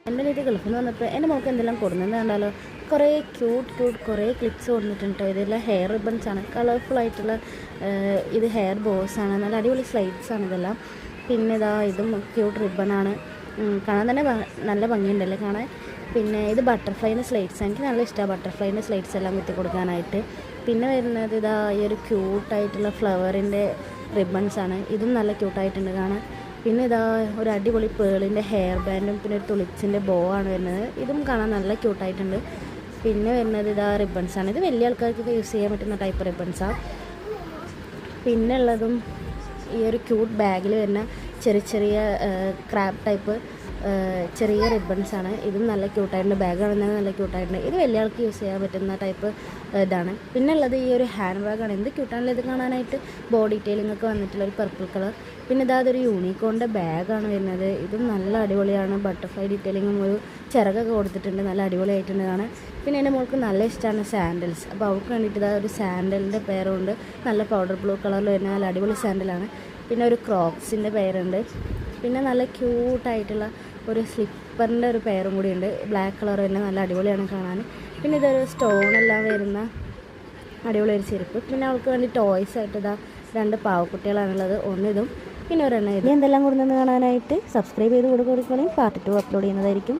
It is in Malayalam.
എൻ്റെ വീട്ടിൽ ഗൾഫിൽ നിന്ന് വന്നപ്പോൾ എൻ്റെ മോൾക്ക് എന്തെല്ലാം കൊടുക്കുന്നത് കണ്ടാലോ. കുറേ ക്യൂട്ട് കുറേ ക്ലിപ്സ് കൊടുത്തിട്ടുണ്ട്. ഇതെല്ലാം ഹെയർ റിബൺസാണ്, കളർഫുൾ ആയിട്ടുള്ള. ഇത് ഹെയർ ബോസാണ്, നല്ല അടിപൊളി സ്ലൈഡ്സാണ് ഇതെല്ലാം. പിന്നെ ഇതും ക്യൂട്ട് റിബണാണ്, കാണാൻ തന്നെ നല്ല ഭംഗിയുണ്ടല്ലേ കാണാൻ. പിന്നെ ഇത് ബട്ടർഫ്ലൈൻ്റെ സ്ലൈഡ്സ്, എനിക്ക് നല്ല ഇഷ്ടമാണ് ബട്ടർഫ്ലൈൻ്റെ സ്ലൈഡ്സ് എല്ലാം കുത്തി കൊടുക്കാനായിട്ട്. പിന്നെ വരുന്നത് ഈ ഒരു ക്യൂട്ടായിട്ടുള്ള ഫ്ലവറിൻ്റെ റിബൺസാണ്, ഇതും നല്ല ക്യൂട്ടായിട്ടുണ്ട് കാണാൻ. പിന്നെ ഒരു അടിപൊളി പേളിൻ്റെ ഹെയർ ബാൻഡും പിന്നെ ഒരു തുളിച്ചിൻ്റെ ബോ ആണ് വരുന്നത്, ഇതും കാണാൻ നല്ല ക്യൂട്ടായിട്ടുണ്ട്. പിന്നെ വരുന്നത് റിബൺസാണ്, ഇത് വലിയ ആൾക്കാർക്കൊക്കെ യൂസ് ചെയ്യാൻ പറ്റുന്ന ടൈപ്പ് റിബൺസാണ്. പിന്നെ ഉള്ളതും ഈ ഒരു ക്യൂട്ട് ബാഗിൽ വരുന്ന ചെറിയ ക്രാബ് ടൈപ്പ് ചെറിയ റിബൺസാണ്, ഇതും നല്ല ക്യൂട്ടായിട്ടുണ്ട്. ബാഗ് കാണുന്നത് നല്ല ക്യൂട്ടായിട്ടുണ്ട്. ഇത് വലിയ ആൾക്ക് യൂസ് ചെയ്യാൻ പറ്റുന്ന ടൈപ്പ് ഇതാണ്. പിന്നെ ഉള്ളത് ഈ ഒരു ഹാൻഡ് ബാഗാണ്, എന്ത് ക്യൂട്ടാണല്ലോ ഇത് കാണാനായിട്ട്. ബോഡി ഡീറ്റെയിലിംഗ് ഒക്കെ വന്നിട്ടുള്ള ഒരു പർപ്പിൾ കളർ. പിന്നെ അതൊരു യൂണിക്കോണിൻ്റെ ബാഗാണ് വരുന്നത്, ഇതും നല്ല അടിപൊളിയാണ്. ബട്ടർഫ്ലൈ ഡീറ്റെയിലിങ്ങും ഒരു ചിറകൊക്കെ കൊടുത്തിട്ടുണ്ട്, നല്ല അടിപൊളിയായിട്ടുണ്ട് കാണാൻ. പിന്നെ എൻ്റെ മോൾക്ക് നല്ല ഇഷ്ടമാണ് സാൻഡൽസ്, അപ്പോൾ അവൾക്ക് വേണ്ടിയിട്ട് ഒരു സാൻഡലിൻ്റെ പേരുണ്ട്, നല്ല പൗഡർ ബ്ലൂ കളറിൽ വരുന്ന നല്ല അടിപൊളി സാൻഡലാണ്. പിന്നെ ഒരു ക്രോക്സിൻ്റെ പേരുണ്ട്. പിന്നെ നല്ല ക്യൂട്ടായിട്ടുള്ള ഒരു സ്ലിപ്പറിൻ്റെ ഒരു പെയറും കൂടി ഉണ്ട്, ബ്ലാക്ക് കളർ തന്നെ, നല്ല അടിപൊളിയാണ് കാണാൻ. പിന്നെ ഇതൊരു സ്റ്റോണെല്ലാം വരുന്ന അടിപൊളി ഒരു ചെരുപ്പ്. പിന്നെ അവൾക്ക് വേണ്ടി ടോയ്സ് ആയിട്ട് 2 പാവക്കുട്ടികളാണുള്ളത്, ഒന്നിതും പിന്നെ ഒരെണ്ണം ഇത്. എന്തെല്ലാം കൊടുക്കുന്നത് കാണാനായിട്ട് സബ്സ്ക്രൈബ് ചെയ്ത് കൊടുക്കുകയാണെങ്കിൽ പാർട്ട് 2 അപ്ലോഡ് ചെയ്യുന്നതായിരിക്കും.